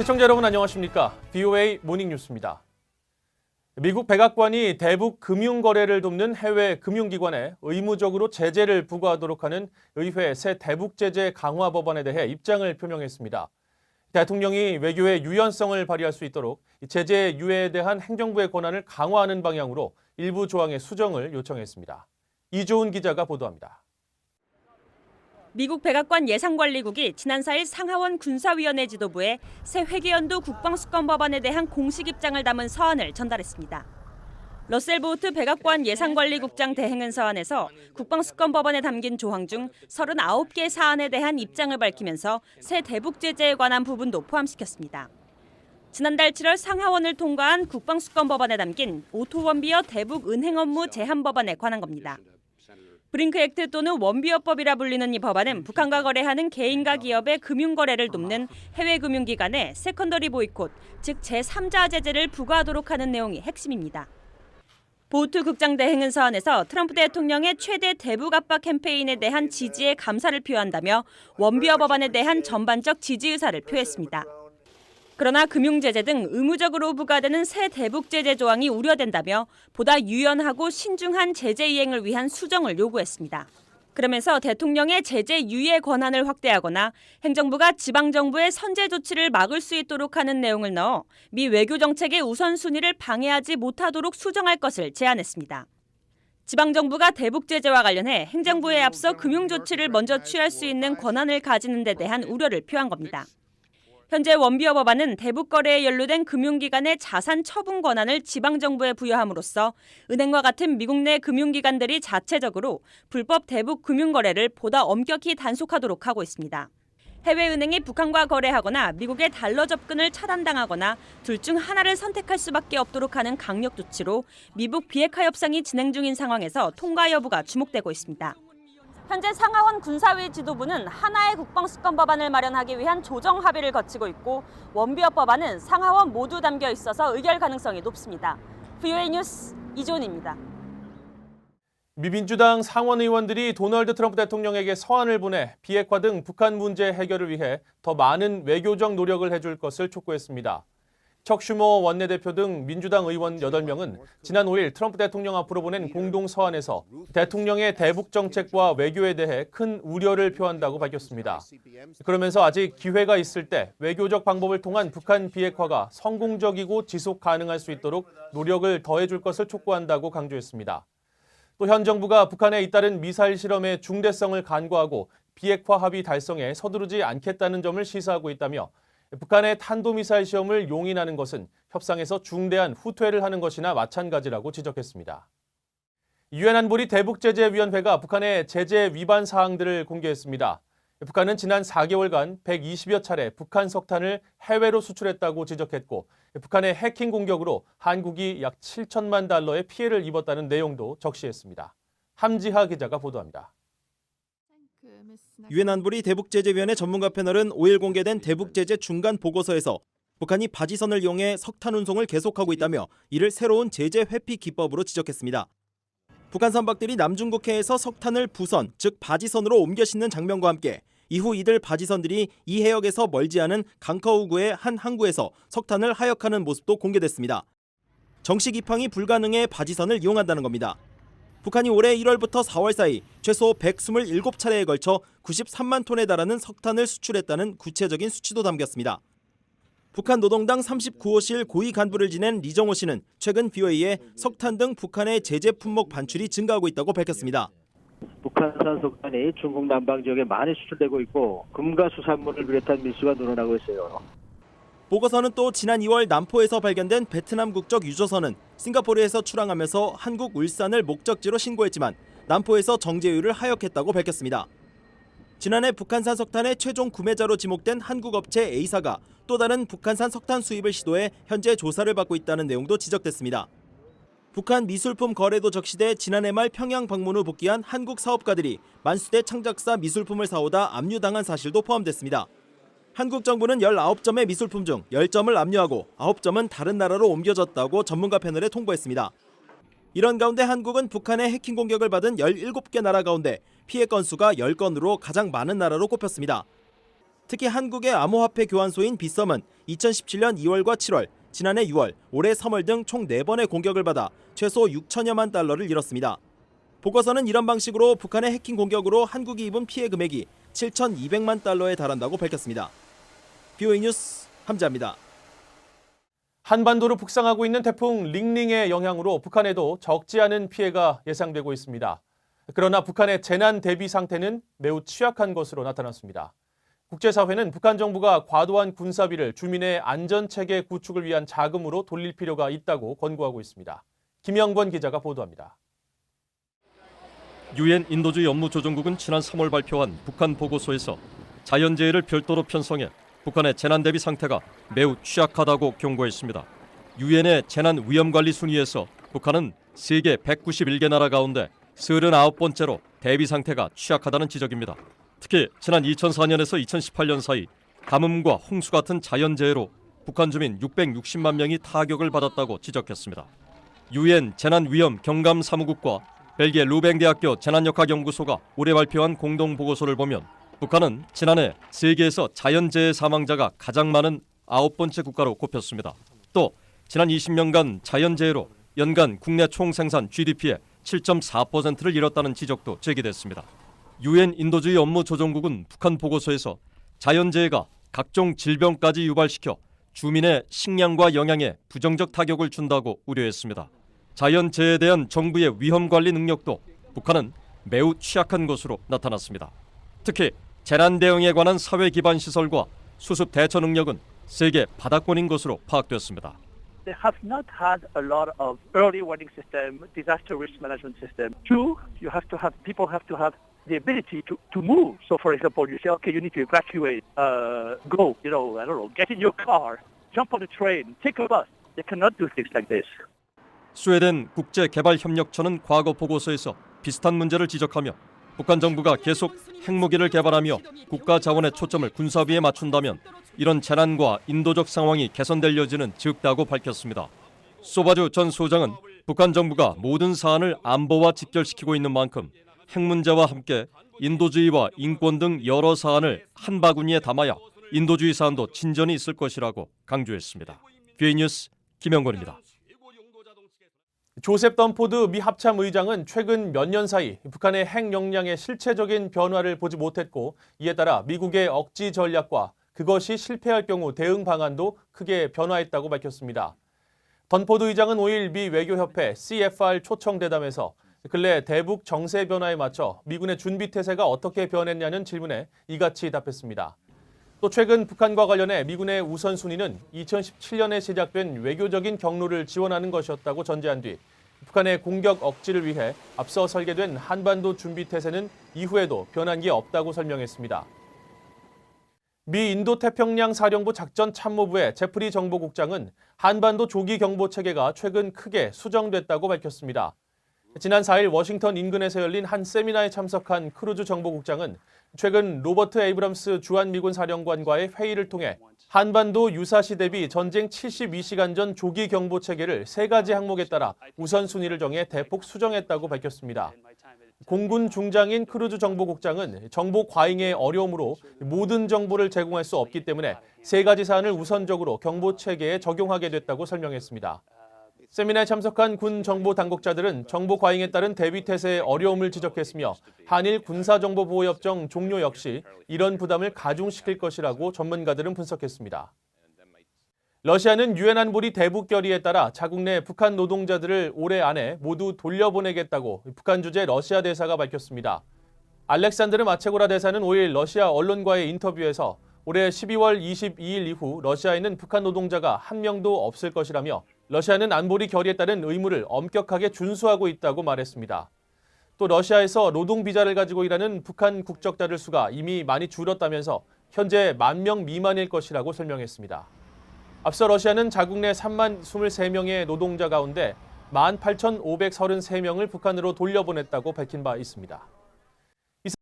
시청자 여러분 안녕하십니까? BOA 모닝뉴스입니다. 미국 백악관이 대북 금융거래를 돕는 해외 금융기관에 의무적으로 제재를 부과하도록 하는 의회 새 대북제재 강화 법안에 대해 입장을 표명했습니다. 대통령이 외교의 유연성을 발휘할 수 있도록 제재 유예에 대한 행정부의 권한을 강화하는 방향으로 일부 조항의 수정을 요청했습니다. 이조은 기자가 보도합니다. 미국 백악관 예산관리국이 지난 4일 상하원 군사위원회 지도부에 새 회계연도 국방수권 법안에 대한 공식 입장을 담은 서한을 전달했습니다. 러셀 보우트 백악관 예산관리국장 대행은 서한에서 국방수권 법안에 담긴 조항 중 39개 사안에 대한 입장을 밝히면서 새 대북 제재에 관한 부분도 포함시켰습니다. 지난달 7월 상하원을 통과한 국방수권 법안에 담긴 오토원비어 대북 은행 업무 제한 법안에 관한 겁니다. 브링크 액트 또는 원비어법이라 불리는 이 법안은 북한과 거래하는 개인과 기업의 금융거래를 돕는 해외 금융기관에 세컨더리 보이콧, 즉 제3자 제재를 부과하도록 하는 내용이 핵심입니다. 보우트 국장 대행은 서한에서 트럼프 대통령의 최대 대북 압박 캠페인에 대한 지지에 감사를 표한다며 원비어 법안에 대한 전반적 지지 의사를 표했습니다. 그러나 금융제재 등 의무적으로 부과되는 새 대북제재 조항이 우려된다며 보다 유연하고 신중한 제재 이행을 위한 수정을 요구했습니다. 그러면서 대통령의 제재 유예 권한을 확대하거나 행정부가 지방정부의 선제 조치를 막을 수 있도록 하는 내용을 넣어 미 외교정책의 우선순위를 방해하지 못하도록 수정할 것을 제안했습니다. 지방정부가 대북제재와 관련해 행정부에 앞서 금융조치를 먼저 취할 수 있는 권한을 가지는 데 대한 우려를 표한 겁니다. 현재 원비어 법안은 대북 거래에 연루된 금융기관의 자산 처분 권한을 지방정부에 부여함으로써 은행과 같은 미국 내 금융기관들이 자체적으로 불법 대북 금융거래를 보다 엄격히 단속하도록 하고 있습니다. 해외은행이 북한과 거래하거나 미국의 달러 접근을 차단당하거나 둘 중 하나를 선택할 수밖에 없도록 하는 강력 조치로 미북 비핵화 협상이 진행 중인 상황에서 통과 여부가 주목되고 있습니다. 현재 상하원 군사위 지도부는 하나의 국방수권 법안을 마련하기 위한 조정 합의를 거치고 있고 원비어 법안은 상하원 모두 담겨 있어서 의결 가능성이 높습니다. BOA 뉴스 이조은입니다. 미민주당 상원 의원들이 도널드 트럼프 대통령에게 서한을 보내 비핵화 등 북한 문제 해결을 위해 더 많은 외교적 노력을 해줄 것을 촉구했습니다. 척 슈머 원내대표 등 민주당 의원 8명은 지난 5일 트럼프 대통령 앞으로 보낸 공동 서한에서 대통령의 대북 정책과 외교에 대해 큰 우려를 표한다고 밝혔습니다. 그러면서 아직 기회가 있을 때 외교적 방법을 통한 북한 비핵화가 성공적이고 지속 가능할 수 있도록 노력을 더해줄 것을 촉구한다고 강조했습니다. 또 현 정부가 북한에 잇따른 미사일 실험의 중대성을 간과하고 비핵화 합의 달성에 서두르지 않겠다는 점을 시사하고 있다며 북한의 탄도미사일 시험을 용인하는 것은 협상에서 중대한 후퇴를 하는 것이나 마찬가지라고 지적했습니다. 유엔 안보리 대북제재위원회가 북한의 제재 위반 사항들을 공개했습니다. 북한은 지난 4개월간 120여 차례 북한 석탄을 해외로 수출했다고 지적했고 북한의 해킹 공격으로 한국이 약 7천만 달러의 피해를 입었다는 내용도 적시했습니다. 함지하 기자가 보도합니다. 유엔 안보리 대북제재위원회 전문가 패널은 5일 공개된 대북제재 중간 보고서에서 북한이 바지선을 이용해 석탄 운송을 계속하고 있다며 이를 새로운 제재 회피 기법으로 지적했습니다. 북한 선박들이 남중국해에서 석탄을 부선, 즉 바지선으로 옮겨 싣는 장면과 함께 이후 이들 바지선들이 이 해역에서 멀지 않은 강커우구의 한 항구에서 석탄을 하역하는 모습도 공개됐습니다. 정식 입항이 불가능해 바지선을 이용한다는 겁니다. 북한이 올해 1월부터 4월 사이 최소 127차례에 걸쳐 93만 톤에 달하는 석탄을 수출했다는 구체적인 수치도 담겼습니다. 북한 노동당 39호실 고위 간부를 지낸 리정호 씨는 최근 BOA에 석탄 등 북한의 제재 품목 반출이 증가하고 있다고 밝혔습니다. 북한산 석탄이 중국 남방 지역에 많이 수출되고 있고 금과 수산물을 비롯한 밀수가 늘어나고 있어요. 보고서는 또 지난 2월 남포에서 발견된 베트남 국적 유조선은 싱가포르에서 출항하면서 한국 울산을 목적지로 신고했지만 남포에서 정제유를 하역했다고 밝혔습니다. 지난해 북한산 석탄의 최종 구매자로 지목된 한국 업체 A사가 또 다른 북한산 석탄 수입을 시도해 현재 조사를 받고 있다는 내용도 지적됐습니다. 북한 미술품 거래도 적시돼 지난해 말 평양 방문 후 복귀한 한국 사업가들이 만수대 창작사 미술품을 사오다 압류당한 사실도 포함됐습니다. 한국 정부는 19점의 미술품 중 10점을 압류하고 9점은 다른 나라로 옮겨졌다고 전문가 패널에 통보했습니다. 이런 가운데 한국은 북한의 해킹 공격을 받은 17개 나라 가운데 피해 건수가 10건으로 가장 많은 나라로 꼽혔습니다. 특히 한국의 암호화폐 교환소인 빗썸은 2017년 2월과 7월, 지난해 6월, 올해 3월 등 총 4번의 공격을 받아 최소 6천여만 달러를 잃었습니다. 보고서는 이런 방식으로 북한의 해킹 공격으로 한국이 입은 피해 금액이 7,200만 달러에 달한다고 밝혔습니다. BOA 뉴스 함재합니다. 한반도로 북상하고 있는 태풍 링링의 영향으로 북한에도 적지 않은 피해가 예상되고 있습니다. 그러나 북한의 재난 대비 상태는 매우 취약한 것으로 나타났습니다. 국제사회는 북한 정부가 과도한 군사비를 주민의 안전체계 구축을 위한 자금으로 돌릴 필요가 있다고 권고하고 있습니다. 김영권 기자가 보도합니다. 유엔 인도주의 업무조정국은 지난 3월 발표한 북한 보고서에서 자연재해를 별도로 편성해 북한의 재난 대비 상태가 매우 취약하다고 경고했습니다. 유엔의 재난 위험관리 순위에서 북한은 세계 191개 나라 가운데 39번째로 대비 상태가 취약하다는 지적입니다. 특히 지난 2004년에서 2018년 사이 가뭄과 홍수 같은 자연재해로 북한 주민 660만 명이 타격을 받았다고 지적했습니다. 유엔 재난위험 경감사무국과 벨기에 루뱅대학교 재난역학연구소가 올해 발표한 공동보고서를 보면 북한은 지난해 세계에서 자연재해 사망자가 가장 많은 9번째 국가로 꼽혔습니다. 또 지난 20년간 자연재해로 연간 국내 총생산 GDP의 7.4%를 잃었다는 지적도 제기됐습니다. 유엔 인도주의 업무조정국은 북한 보고서에서 자연재해가 각종 질병까지 유발시켜 주민의 식량과 영양에 부정적 타격을 준다고 우려했습니다. 자연재해에 대한 정부의 위험관리 능력도 북한은 매우 취약한 것으로 나타났습니다. 특히 재난 대응에 관한 사회 기반 시설과 수습 대처 능력은 세계 바닥권인 것으로 파악됐습니다. They have not had a lot of early warning system, disaster risk management system. Two, people have to have the ability to move. So, for example, you say, okay, you need to evacuate, go, get in your car, jump on a train, take a bus. They cannot do things like this. 스웨덴 국제개발협력처는 과거 보고서에서 비슷한 문제를 지적하며 북한 정부가 계속 핵무기를 개발하며 국가 자원의 초점을 군사비에 맞춘다면 이런 재난과 인도적 상황이 개선될 여지는 적다고 밝혔습니다. 소바주 전 소장은 북한 정부가 모든 사안을 안보와 직결시키고 있는 만큼 핵 문제와 함께 인도주의와 인권 등 여러 사안을 한 바구니에 담아야 인도주의 사안도 진전이 있을 것이라고 강조했습니다. BOA 뉴스 김영권입니다. 조셉 던포드 미 합참 의장은 최근 몇 년 사이 북한의 핵 역량의 실체적인 변화를 보지 못했고 이에 따라 미국의 억지 전략과 그것이 실패할 경우 대응 방안도 크게 변화했다고 밝혔습니다. 던포드 의장은 5일 미 외교협회 CFR 초청 대담에서 근래 대북 정세 변화에 맞춰 미군의 준비 태세가 어떻게 변했냐는 질문에 이같이 답했습니다. 또 최근 북한과 관련해 미군의 우선순위는 2017년에 시작된 외교적인 경로를 지원하는 것이었다고 전제한 뒤 북한의 공격 억지를 위해 앞서 설계된 한반도 준비 태세는 이후에도 변한 게 없다고 설명했습니다. 미 인도태평양 사령부 작전참모부의 제프리 정보국장은 한반도 조기 경보 체계가 최근 크게 수정됐다고 밝혔습니다. 지난 4일 워싱턴 인근에서 열린 한 세미나에 참석한 크루즈 정보국장은 최근 로버트 에이브럼스 주한미군 사령관과의 회의를 통해 한반도 유사시 대비 전쟁 72시간 전 조기 경보 체계를 3가지 항목에 따라 우선순위를 정해 대폭 수정했다고 밝혔습니다. 공군 중장인 크루즈 정보국장은 정보 과잉의 어려움으로 모든 정보를 제공할 수 없기 때문에 3가지 사안을 우선적으로 경보 체계에 적용하게 됐다고 설명했습니다. 세미나에 참석한 군 정보 당국자들은 정보 과잉에 따른 대비 태세의 어려움을 지적했으며 한일 군사정보보호협정 종료 역시 이런 부담을 가중시킬 것이라고 전문가들은 분석했습니다. 러시아는 유엔 안보리 대북 결의에 따라 자국 내 북한 노동자들을 올해 안에 모두 돌려보내겠다고 북한 주재 러시아 대사가 밝혔습니다. 알렉산드르 마체고라 대사는 5일 러시아 언론과의 인터뷰에서 올해 12월 22일 이후 러시아에는 북한 노동자가 한 명도 없을 것이라며 러시아는 안보리 결의에 따른 의무를 엄격하게 준수하고 있다고 말했습니다. 또 러시아에서 노동 비자를 가지고 일하는 북한 국적자들 수가 이미 많이 줄었다면서 현재 10,000명 미만일 것이라고 설명했습니다. 앞서 러시아는 자국 내 3만 23명의 노동자 가운데 18,533명을 북한으로 돌려보냈다고 밝힌 바 있습니다.